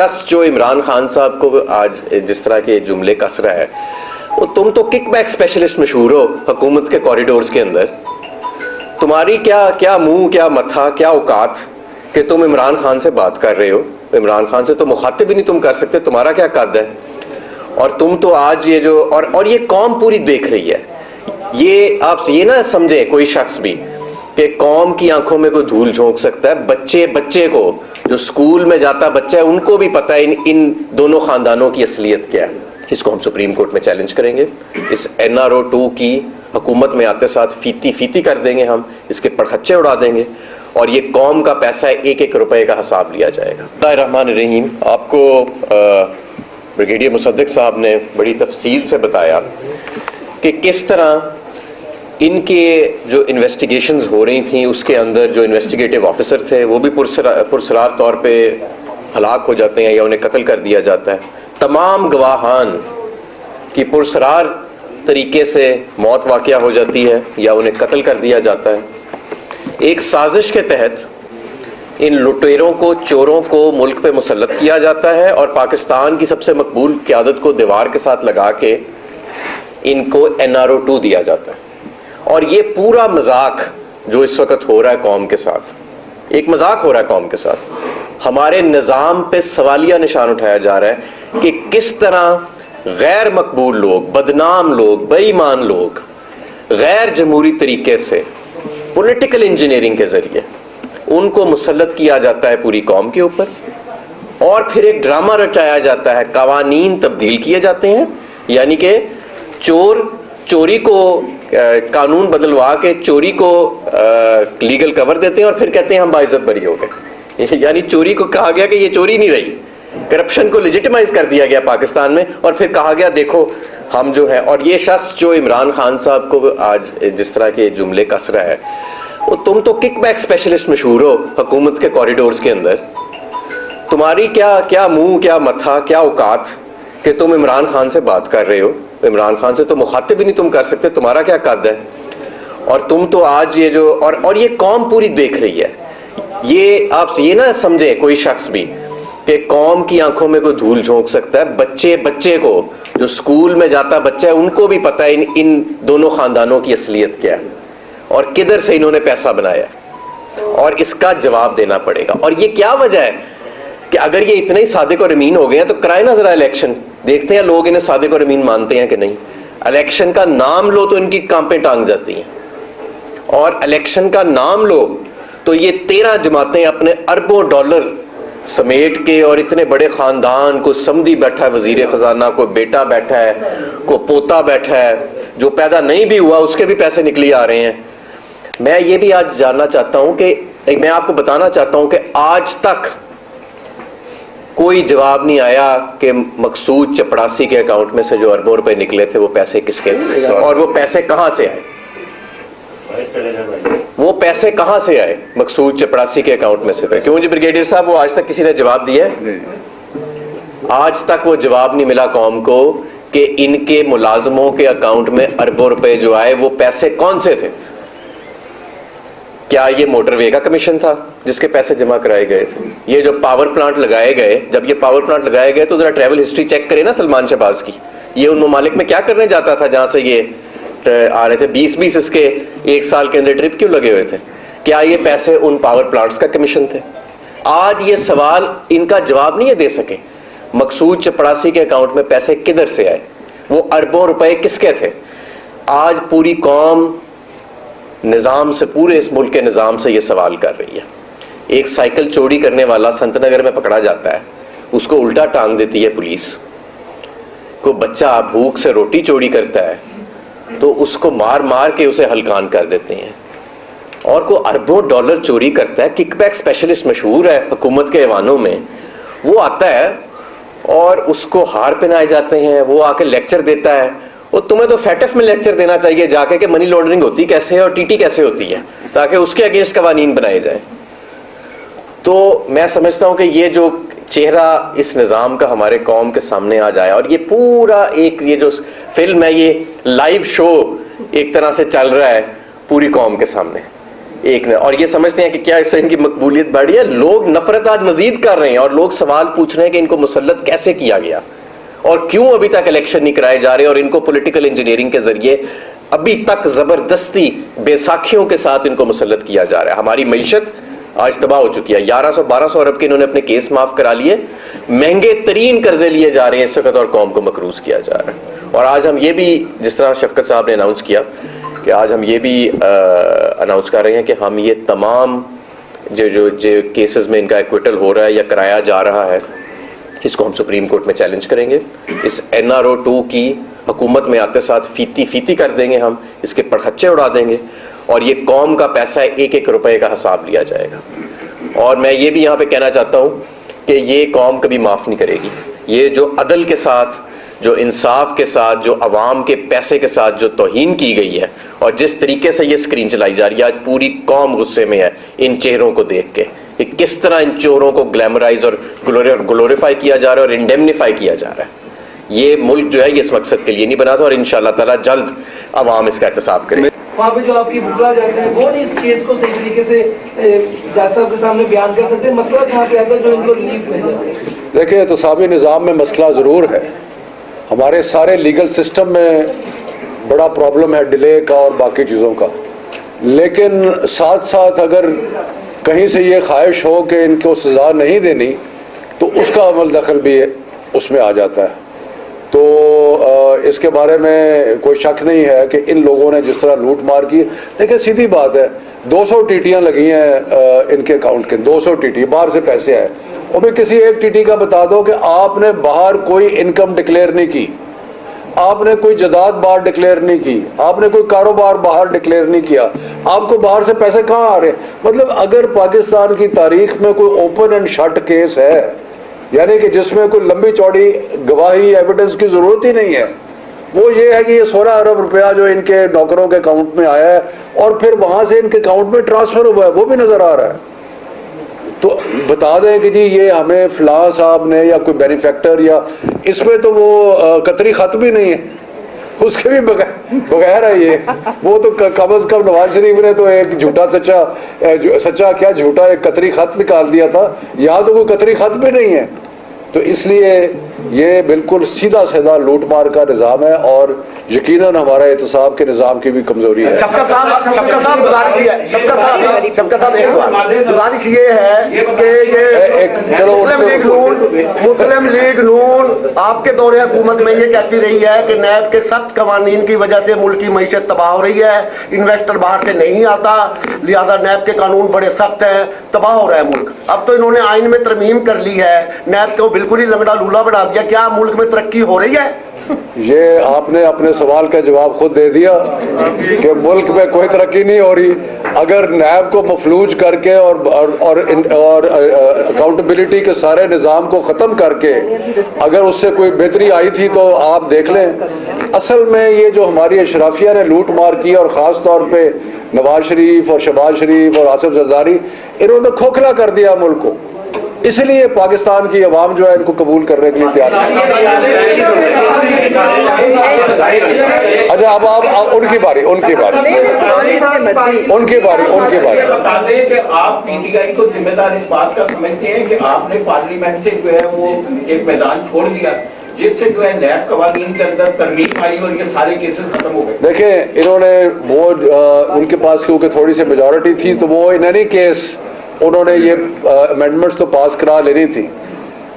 شخص جو عمران خان صاحب کو آج جس طرح کے جملے کس رہا ہے، وہ تم تو کک بیک اسپیشلسٹ مشہور ہو حکومت کے کوریڈورز کے اندر، تمہاری کیا منہ، کیا متھا، کیا اوقات کہ تم عمران خان سے بات کر رہے ہو؟ عمران خان سے تو مخاطب ہی نہیں تم کر سکتے، تمہارا کیا قد ہے؟ اور تم تو آج یہ جو اور یہ قوم پوری دیکھ رہی ہے، یہ آپ یہ نہ سمجھے کوئی شخص بھی کہ قوم کی آنکھوں میں کوئی دھول جھونک سکتا ہے۔ بچے کو جو سکول میں جاتا بچہ ہے، ان کو بھی پتہ ہے ان دونوں خاندانوں کی اصلیت کیا ہے۔ اس کو ہم سپریم کورٹ میں چیلنج کریں گے، اس NRO2 کی حکومت میں آتے ساتھ فیتی کر دیں گے، ہم اس کے پڑخچے اڑا دیں گے، اور یہ قوم کا پیسہ ہے، ایک ایک روپے کا حساب لیا جائے گا۔ بسم اللہ الرحمن الرحیم۔ آپ کو بریگیڈیئر مصدق صاحب نے بڑی تفصیل سے بتایا کہ کس طرح ان کے جو انویسٹیگیشنز ہو رہی تھیں، اس کے اندر جو انویسٹیگیٹو آفیسر تھے وہ بھی پرسرار طور پہ ہلاک ہو جاتے ہیں یا انہیں قتل کر دیا جاتا ہے، تمام گواہان کی پرسرار طریقے سے موت واقع ہو جاتی ہے یا انہیں قتل کر دیا جاتا ہے۔ ایک سازش کے تحت ان لٹیروں کو، چوروں کو ملک پہ مسلط کیا جاتا ہے، اور پاکستان کی سب سے مقبول قیادت کو دیوار کے ساتھ لگا کے ان کو NRO2 دیا جاتا ہے۔ اور یہ پورا مذاق جو اس وقت ہو رہا ہے قوم کے ساتھ، ایک مذاق ہو رہا ہے قوم کے ساتھ، ہمارے نظام پہ سوالیہ نشان اٹھایا جا رہا ہے کہ کس طرح غیر مقبول لوگ، بدنام لوگ، بے ایمان لوگ غیر جمہوری طریقے سے پولیٹیکل انجینئرنگ کے ذریعے ان کو مسلط کیا جاتا ہے پوری قوم کے اوپر، اور پھر ایک ڈرامہ رچایا جاتا ہے، قوانین تبدیل کیے جاتے ہیں، یعنی کہ چوری کو قانون بدلوا کے چوری کو لیگل کور دیتے ہیں، اور پھر کہتے ہیں ہم باعزت بری ہو گئے۔ یعنی چوری کو کہا گیا کہ یہ چوری نہیں رہی، کرپشن کو لیجیٹمائز کر دیا گیا پاکستان میں، اور پھر کہا گیا دیکھو ہم جو ہے۔ اور یہ شخص جو عمران خان صاحب کو آج جس طرح کے جملے کس رہا ہے، وہ تم تو کک بیک اسپیشلسٹ مشہور ہو حکومت کے کوریڈورز کے اندر، تمہاری کیا منہ، کیا متھا، کیا اوقات کہ تم عمران خان سے بات کر رہے ہو؟ عمران خان سے تو مخاطب ہی نہیں تم کر سکتے، تمہارا کیا قد ہے؟ اور تم تو آج یہ جو اور یہ قوم پوری دیکھ رہی ہے، یہ آپ یہ نہ سمجھے کوئی شخص بھی کہ قوم کی آنکھوں میں کوئی دھول جھونک سکتا ہے۔ بچے کو جو سکول میں جاتا بچہ ہے، ان کو بھی پتہ ہے ان دونوں خاندانوں کی اصلیت کیا ہے اور کدھر سے انہوں نے پیسہ بنایا ہے، اور اس کا جواب دینا پڑے گا۔ اور یہ کیا وجہ ہے کہ اگر یہ اتنے ہی صادق اور امین ہو گئے ہیں تو کرائے نا ذرا الیکشن، دیکھتے ہیں لوگ انہیں صادق اور امین مانتے ہیں کہ نہیں۔ الیکشن کا نام لو تو ان کی کانپیں ٹانگ جاتی ہیں، اور الیکشن کا نام لو تو یہ 13 جماعتیں اپنے اربوں ڈالر سمیٹ کے، اور اتنے بڑے خاندان، کو سمدھی بیٹھا ہے وزیر خزانہ، کو بیٹا بیٹھا ہے، کو پوتا بیٹھا ہے، جو پیدا نہیں بھی ہوا اس کے بھی پیسے نکلی آ رہے ہیں۔ میں یہ بھی آج جاننا چاہتا ہوں کہ میں آپ کو بتانا چاہتا ہوں کہ آج تک کوئی جواب نہیں آیا کہ مقصود چپڑاسی کے اکاؤنٹ میں سے جو اربوں روپے نکلے تھے وہ پیسے کس کے تھے، اور وہ پیسے کہاں سے آئے؟ وہ پیسے کہاں سے آئے مقصود چپڑاسی کے اکاؤنٹ میں سے؟ کیوں جی بریگیڈیئر صاحب، وہ آج تک کسی نے جواب دیا ہے؟ آج تک وہ جواب نہیں ملا قوم کو کہ ان کے ملازموں کے اکاؤنٹ میں اربوں روپے جو آئے وہ پیسے کون سے تھے۔ کیا یہ موٹر وے کا کمیشن تھا جس کے پیسے جمع کرائے گئے تھے؟ یہ جو پاور پلانٹ لگائے گئے، جب یہ پاور پلانٹ لگائے گئے تو ذرا ٹریول ہسٹری چیک کرے نا سلمان شہباز کی، یہ ان ممالک میں کیا کرنے جاتا تھا جہاں سے یہ آ رہے تھے؟ 20 اس کے ایک سال کے اندر ٹرپ کیوں لگے ہوئے تھے؟ کیا یہ پیسے ان پاور پلانٹس کا کمیشن تھے؟ آج یہ سوال ان کا جواب نہیں دے سکے۔ مقصود چپڑاسی کے اکاؤنٹ میں پیسے کدھر سے آئے؟ وہ اربوں روپے کس کے تھے؟ آج پوری قوم نظام سے، پورے اس ملک کے نظام سے یہ سوال کر رہی ہے۔ ایک سائیکل چوری کرنے والا سنت نگر میں پکڑا جاتا ہے، اس کو الٹا ٹانگ دیتی ہے پولیس۔ کوئی بچہ بھوک سے روٹی چوری کرتا ہے تو اس کو مار کے اسے ہلکان کر دیتے ہیں، اور کوئی اربوں ڈالر چوری کرتا ہے، کک بیک اسپیشلسٹ مشہور ہے حکومت کے ایوانوں میں، وہ آتا ہے اور اس کو ہار پہنائے جاتے ہیں، وہ آ کے لیکچر دیتا ہے۔ وہ تمہیں تو فیٹف میں لیکچر دینا چاہیے جا کے کہ منی لانڈرنگ ہوتی کیسے ہے اور ٹی کیسے ہوتی ہے، تاکہ اس کے اگینسٹ قوانین بنائے جائیں۔ تو میں سمجھتا ہوں کہ یہ جو چہرہ اس نظام کا ہمارے قوم کے سامنے آ جائے، اور یہ پورا ایک یہ جو فلم ہے، یہ لائیو شو ایک طرح سے چل رہا ہے پوری قوم کے سامنے، ایک نے, اور یہ سمجھتے ہیں کہ کیا اس سے ان کی مقبولیت بڑھی ہے. لوگ نفرت آج مزید کر رہے ہیں اور لوگ سوال پوچھ رہے ہیں کہ ان کو مسلط کیسے کیا گیا اور کیوں ابھی تک الیکشن نہیں کرائے جا رہے, اور ان کو پولیٹیکل انجینئرنگ کے ذریعے ابھی تک زبردستی بے ساکھیوں کے ساتھ ان کو مسلط کیا جا رہا ہے. ہماری معیشت آج تباہ ہو چکی ہے. 1100-1200 ارب کے انہوں نے اپنے کیس معاف کرا لیے, مہنگے ترین قرضے لیے جا رہے ہیں اس وقت اور قوم کو مقروض کیا جا رہا ہے. اور آج ہم یہ بھی, جس طرح شفقت صاحب نے اناؤنس کیا, کہ آج ہم یہ بھی اناؤنس کر رہے ہیں کہ ہم یہ تمام جو کیسز میں ان کا ایکویٹل ہو رہا ہے یا کرایا جا رہا ہے, اس کو ہم سپریم کورٹ میں چیلنج کریں گے. اس NRO 2 کی حکومت میں آتے ساتھ فیتی کر دیں گے ہم, اس کے پڑخچے اڑا دیں گے, اور یہ قوم کا پیسہ ایک ایک روپے کا حساب لیا جائے گا. اور میں یہ بھی یہاں پہ کہنا چاہتا ہوں کہ یہ قوم کبھی معاف نہیں کرے گی. یہ جو عدل کے ساتھ, جو انصاف کے ساتھ, جو عوام کے پیسے کے ساتھ جو توہین کی گئی ہے, اور جس طریقے سے یہ اسکرین چلائی جا رہی ہے, آج پوری قوم غصے میں ہے ان چہروں کو دیکھ کے کہ کس طرح ان چوروں کو گلیمرائز اور گلوریفائی کیا جا رہا ہے اور انڈیمنیفائی کیا جا رہا ہے. یہ ملک جو ہے یہ اس مقصد کے لیے نہیں بنا تھا, اور انشاءاللہ تعالیٰ جلد عوام اس کا احتساب کرے. وہاں پہ جو آپ کی بکلا جاتے ہیں وہ نہیں اس کیس کو صحیح طریقے سے جج صاحب کے سامنے بیان کر سکتے. مسئلہ کہاں پہ آتا ہے جو ان کو ریلیف مل جاتا ہے؟ دیکھیں, احتسابی نظام میں مسئلہ ضرور ہے. ہمارے سارے لیگل سسٹم میں بڑا پرابلم ہے ڈیلے کا اور باقی چیزوں کا, لیکن ساتھ ساتھ اگر کہیں سے یہ خواہش ہو کہ ان کو سزا نہیں دینی تو اس کا عمل دخل بھی اس میں آ جاتا ہے. تو اس کے بارے میں کوئی شک نہیں ہے کہ ان لوگوں نے جس طرح لوٹ مار کی, دیکھیں سیدھی بات ہے, 200 ٹیٹیاں لگی ہیں ان کے اکاؤنٹ کے, 200 ٹیٹی باہر سے پیسے آئے. اور بھی کسی ایک ٹیٹی کا بتا دو کہ آپ نے باہر کوئی انکم ڈکلیئر نہیں کی, آپ نے کوئی جائیداد باہر ڈکلیئر نہیں کی, آپ نے کوئی کاروبار باہر ڈکلیئر نہیں کیا, آپ کو باہر سے پیسے کہاں آ رہے ہیں؟ مطلب اگر پاکستان کی تاریخ میں کوئی اوپن اینڈ شٹ کیس ہے, یعنی کہ جس میں کوئی لمبی چوڑی گواہی ایویڈنس کی ضرورت ہی نہیں ہے, وہ یہ ہے کہ یہ 16 ارب روپیہ جو ان کے نوکروں کے اکاؤنٹ میں آیا ہے اور پھر وہاں سے ان کے اکاؤنٹ میں ٹرانسفر ہوا ہے, وہ بھی نظر آ رہا ہے. تو بتا دیں کہ جی یہ ہمیں فلاں صاحب نے یا کوئی بینیفیکٹر, یا اس میں تو وہ قطری خط بھی نہیں ہے, اس کے بھی بغیر ہے یہ. وہ تو کم از کم نواز شریف نے تو ایک جھوٹا سچا کیا جھوٹا ایک قطری خط نکال دیا تھا, یہاں تو کوئی قطری خط بھی نہیں ہے. تو اس لیے یہ بالکل سیدھا سیدھا لوٹ مار کا نظام ہے, اور یقیناً ہمارا احتساب کے نظام کی بھی کمزوری ہے. گزارش یہ ہے کہ مسلم لیگ نون آپ کے دور حکومت میں یہ کہتی رہی ہے کہ نیب کے سخت قوانین کی وجہ سے ملک کی معیشت تباہ ہو رہی ہے, انویسٹر باہر سے نہیں آتا, لہذا نیب کے قانون بڑے سخت ہیں, تباہ ہو رہا ہے ملک. اب تو انہوں نے آئین میں ترمیم کر لی ہے, نیب کو بالکل ہی لنگڑا لولا بنا دیا. کیا ملک میں ترقی ہو رہی ہے؟ یہ آپ نے اپنے سوال کا جواب خود دے دیا کہ ملک میں کوئی ترقی نہیں ہو رہی. اگر نیب کو مفلوج کر کے اور اکاؤنٹیبلٹی کے سارے نظام کو ختم کر کے اگر اس سے کوئی بہتری آئی تھی تو آپ دیکھ لیں. اصل میں یہ جو ہماری اشرافیہ نے لوٹ مار کی, اور خاص طور پہ نواز شریف اور شہباز شریف اور آصف زرداری, انہوں نے کھوکھلا کر دیا ملک کو. اس لیے پاکستان کی عوام جو ہے ان کو قبول کرنے کے لیے تیار ہے. اچھا اب آپ ان کی باری بتا دیں کہ آپ پی ٹی آئی کو ذمہ دار اس بات کا سمجھتے ہیں کہ آپ نے پارلیمنٹ سے جو ہے وہ ایک میدان چھوڑ دیا جس سے جو ہے نیب قوانین کے اندر ترمیم آئی اور یہ سارے کیسز ختم ہو گئے. دیکھیں انہوں نے وہ ان کے پاس کیونکہ تھوڑی سی میجورٹی تھی تو وہ ان اینی کیس انہوں نے یہ امینڈمنٹس تو پاس کرا لینی تھی,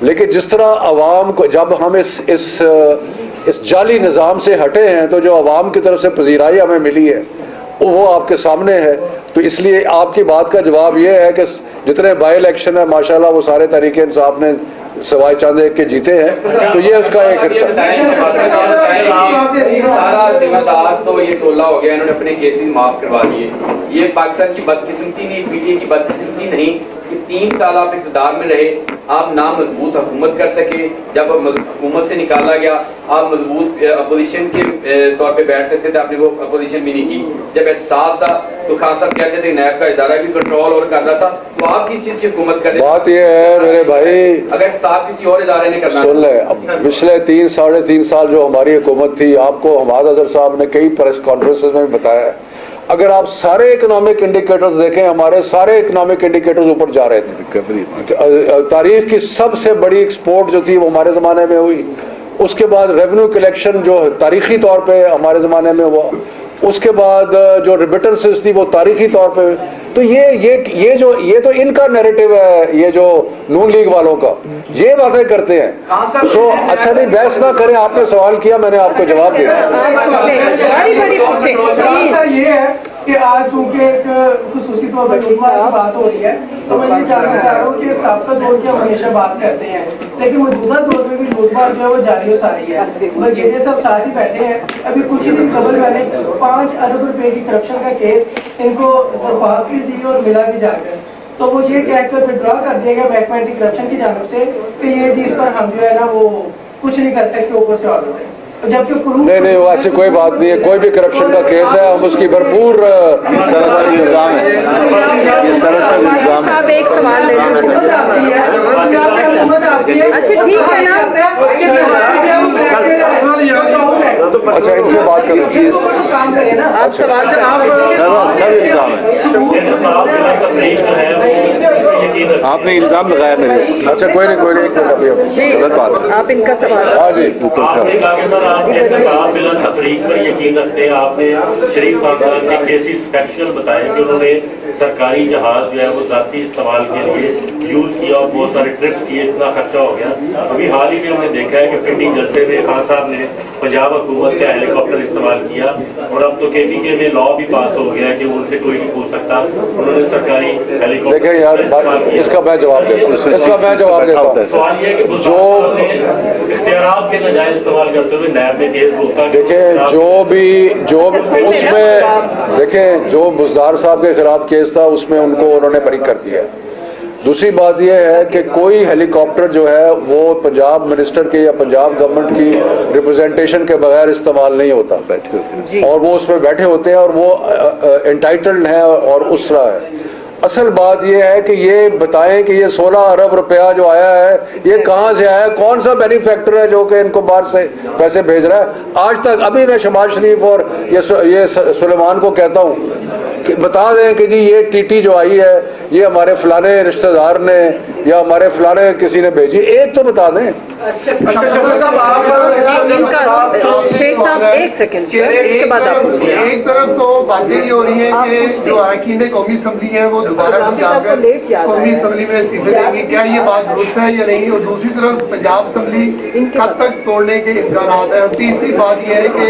لیکن جس طرح عوام کو جب ہم اس جعلی نظام سے ہٹے ہیں تو جو عوام کی طرف سے پذیرائی ہمیں ملی ہے وہ آپ کے سامنے ہے. تو اس لیے آپ کی بات کا جواب یہ ہے کہ جتنے بائی الیکشن ہیں ماشاءاللہ وہ سارے تحریک انصاف نے سوائے چاند ایک کے جیتے ہیں. تو یہ اس کا ایک سارا ذمہ دار تو یہ ٹولہ ہو گیا, انہوں نے اپنے کیسز معاف کروا دیے. یہ پاکستان کی بدقسمتی نہیں, پی ٹی آئی کی بدقسمتی نہیں کہ 3 سال آپ اقتدار میں رہے, آپ نہ مضبوط حکومت کر سکے. جب حکومت سے نکالا گیا آپ مضبوط اپوزیشن کے طور پہ بیٹھ سکتے تھے, آپ نے وہ اپوزیشن بھی نہیں کی. جب احتساب تھا تو خان صاحب کہتے تھے نیب کا ادارہ بھی کنٹرول اور کر رہا تھا, تو آپ کس چیز کی حکومت کر رہے ہیں؟ بات یہ ہے میرے بھائی, اگر احتساب کسی اور ادارے نے کرنا سن لیں. اب پچھلے 3 ساڑھے 3 سال جو ہماری حکومت تھی, آپ کو حماد اظہر صاحب نے کئی پریس کانفرنسز میں بھی بتایا ہے, اگر آپ سارے اکنامک انڈیکیٹرز دیکھیں، ہمارے سارے اکنامک انڈیکیٹرز اوپر جا رہے تھے. تاریخ کی سب سے بڑی ایکسپورٹ جو تھی وہ ہمارے زمانے میں ہوئی. اس کے بعد ریونیو کلیکشن جو تاریخی طور پہ ہمارے زمانے میں ہوا. اس کے بعد جو ریمیٹنسز تھی وہ تاریخی طور پہ. تو یہ تو ان کا نیریٹو ہے، یہ جو نون لیگ والوں کا، یہ باتیں کرتے ہیں. تو اچھا نہیں، بحث نہ کریں. آپ نے سوال کیا، میں نے آپ کو جواب دیا. یہ ہے کہ آج چونکہ ایک خصوصی طور پر بات ہو رہی ہے، تو میں یہ جاننا چاہ رہا ہوں کہ سابقہ دور کی ہم ہمیشہ بات کرتے ہیں، لیکن موجودہ دور میں بھی لوٹمار جو ہے وہ جاری و ساری ہے. وزیر صاحب ساتھ ہی بیٹھے ہیں. ابھی کچھ ہی دن قبل میں نے 5 ارب روپے کی کرپشن کا کیس ان کو درخواست بھی دی اور ملا بھی جا کر، تو وہ یہ کہہ کر وڈرا کر دیا گیا محکمہ اینٹی کرپشن کی جانب سے کہ یہ چیز پر ہم جو ہے نا وہ کچھ نہیں کر سکتے اوپر سے آرڈر ہے. نہیں وہ ایسی کوئی بات نہیں ہے. کوئی بھی کرپشن کا کیس ہے، ہم اس کی بھرپور سراسر الزام ہے. یہ سراسر الزام ہے. آپ ایک سوال لے لیں. اچھا ٹھیک ہے نا. اچھا ان سے بات کریں. آپ سوال سر الزام ہے. آپ نے الزام لگایا میرے. اچھا کوئی نہیں ایک منٹ ابھی غلط بات ہے. آپ ان کا سوال. ہاں جی آپ نے تفریق پر یقین رکھتے ہیں. آپ نے شریف خاندان کے کیسز فیکچوئل بتائے کہ انہوں نے سرکاری جہاز جو ہے وہ ذاتی استعمال کے لیے یوز کیا اور بہت سارے ٹرپس کیے، اتنا خرچہ ہو گیا. ابھی حال ہی میں ہم نے دیکھا ہے کہ پنڈی جلسے میں خان صاحب نے پنجاب حکومت کا ہیلی کاپٹر استعمال کیا، اور اب تو کے پی کے میں لا بھی پاس ہو گیا کہ ان سے کوئی نہیں پوچھ سکتا. انہوں نے سرکاری ہیلی کاپٹر دیکھیں یار، اس کا میں جواب دیتا ہوں. سوال یہ ہے کہ جو اختیارات کے ناجائز استعمال کرتے ہوئے نیب نے کیس روکا. دیکھیں جو اس میں دیکھیں جو بزدار صاحب کے خلاف کیس تھا اس میں ان کو انہوں نے بری کر دیا. دوسری بات یہ ہے کہ کوئی ہیلی کاپٹر جو ہے وہ پنجاب منسٹر کے یا پنجاب گورنمنٹ کی ریپرزینٹیشن کے بغیر استعمال نہیں ہوتا. بیٹھے ہوتے ہیں اور وہ اس پہ بیٹھے ہوتے ہیں اور وہ انٹائٹلڈ ہیں اور اس طرح ہے. اصل بات یہ ہے کہ یہ بتائیں کہ یہ 16 ارب روپیہ جو آیا ہے یہ کہاں سے آیا ہے؟ کون سا بینیفیکٹر ہے جو کہ ان کو باہر سے پیسے بھیج رہا ہے؟ آج تک ابھی میں شہباز شریف اور یہ سلیمان کو کہتا ہوں کہ بتا دیں کہ جی یہ ٹی ٹی جو آئی ہے یہ ہمارے فلانے رشتہ دار نے یا ہمارے فلانے کسی نے بھیجی. ایک تو بتا دیں. شیخ صاحب ایک سیکنڈ اس کے بعد آپ. ایک طرف تو باتیں یہ ہو رہی ہیں کہ جو اراکین قومی اسمبلی ہیں وہ دوبارہ جا کر قومی اسمبلی میں استعفے دیں گے. کیا یہ بات درست ہے یا نہیں؟ اور دوسری طرف پنجاب اسمبلی کب تک توڑنے کے امکانات ہیں؟ اور تیسری بات یہ ہے کہ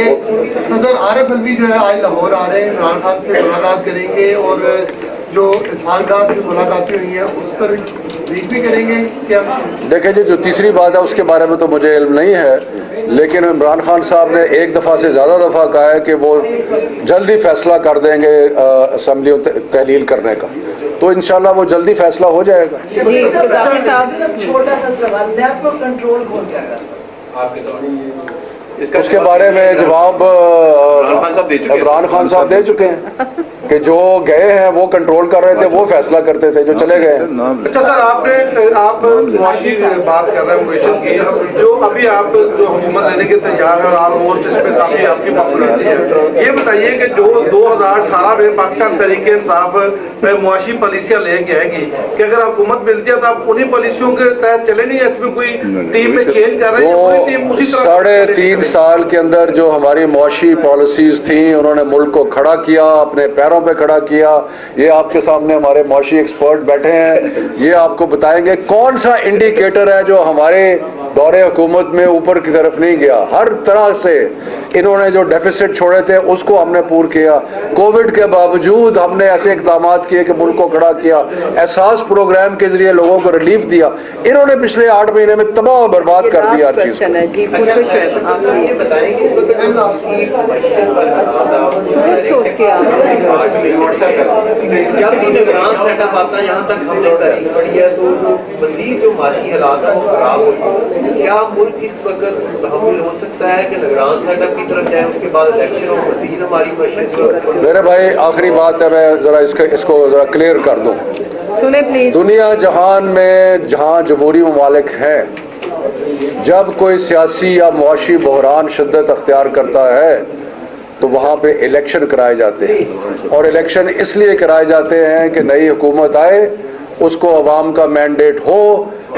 صدر عارف علوی جو ہے آج لاہور آ رہے ہیں، عمران خان سے ملاقات کریں گے اور جو اسحاق ڈار سے ملاقاتیں ہوئی ہیں اس پر ریٹ بھی کریں گے. کیا دیکھیں جی جو تیسری بات ہے اس کے بارے میں تو مجھے علم نہیں ہے، لیکن عمران خان صاحب نے ایک دفعہ سے زیادہ دفعہ کہا ہے کہ وہ جلدی فیصلہ کر دیں گے اسمبلی تحلیل کرنے کا، تو انشاءاللہ وہ جلدی فیصلہ ہو جائے گا. چھوٹا سا سوال، نیب کو کنٹرول کون کرے گا آپ کے دور اس کے بارے میں جواب عمران خان صاحب دے چکے ہیں کہ جو گئے ہیں وہ کنٹرول کر رہے تھے، وہ فیصلہ کرتے تھے، جو چلے گئے. اچھا سر، آپ معاشی بات کر رہے ہیں معیشت کی، جو ابھی آپ جو حکومت لینے کے تیار ہیں آلموسٹ اس پہ کافی آپ کی پاپولرٹی ہے، یہ بتائیے کہ جو 2018 میں پاکستان تحریک انصاف میں معاشی پالیسیاں لے کے آئے گی کہ اگر حکومت ملتی ہے تو آپ انہیں پالیسیوں کے تحت چلیں گے یا اس میں کوئی ٹیم میں چینج کر رہے ہیں؟ پوری ٹیم اسی طرح 3.5 سال کے اندر جو ہماری معاشی پالیسیز تھیں انہوں نے ملک کو کھڑا کیا، اپنے پیروں پہ کھڑا کیا. یہ آپ کے سامنے ہمارے معاشی ایکسپرٹ بیٹھے ہیں، یہ آپ کو بتائیں گے کون سا انڈیکیٹر ہے جو ہمارے دور حکومت میں اوپر کی طرف نہیں گیا. ہر طرح سے انہوں نے جو ڈیفیسٹ چھوڑے تھے اس کو ہم نے پور کیا. کووڈ کے باوجود ہم نے ایسے اقدامات کیے کہ ملک کو کھڑا کیا. احساس پروگرام کے ذریعے لوگوں کو ریلیف دیا. انہوں نے پچھلے 8 مہینے میں تباہ و برباد کر دیا ہر چیز. جی پوچھو شعیب، آپ یہ بتائیں کہ سوچ کے جب بھی نگران سیٹ اپ آتا ہے یہاں تک ہم نے تاریخ پڑھی ہے تو مزید جو معاشی حالات ہیں وہ خراب ہوتے ہیں. کیا ملک اس وقت متحمل ہو سکتا ہے کہ نگران سیٹ اپ کی طرف جائیں، اس کے بعد الیکشن اور مزید ہماری معیشت؟ میرے بھائی آخری بات ہے، میں ذرا اس کو ذرا کلیئر کر دوں. سنیں پلیز. دنیا جہان میں جہاں جمہوری ممالک ہیں، جب کوئی سیاسی یا معاشی بحران شدت اختیار کرتا ہے تو وہاں پہ الیکشن کرائے جاتے ہیں، اور الیکشن اس لیے کرائے جاتے ہیں کہ نئی حکومت آئے، اس کو عوام کا مینڈیٹ ہو،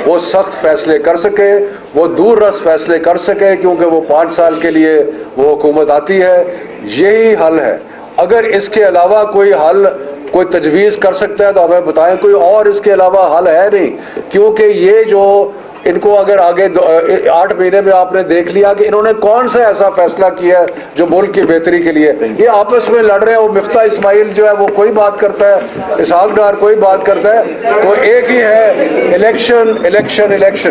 وہ سخت فیصلے کر سکے، وہ دور رس فیصلے کر سکے، کیونکہ وہ 5 سال کے لیے وہ حکومت آتی ہے۔ یہی حل ہے۔ اگر اس کے علاوہ کوئی حل کوئی تجویز کر سکتا ہے تو ہمیں بتائیں، کوئی اور اس کے علاوہ حل ہے نہیں، کیونکہ یہ جو ان کو اگر آگے 8 مہینے میں آپ نے دیکھ لیا کہ انہوں نے کون سا ایسا فیصلہ کیا ہے جو ملک کی بہتری کے لیے، یہ آپس میں لڑ رہے ہیں۔ وہ مفتاح اسماعیل جو ہے وہ کوئی بات کرتا ہے، اسحاق ڈار کوئی بات کرتا ہے، وہ ایک ہی ہے، الیکشن الیکشن الیکشن۔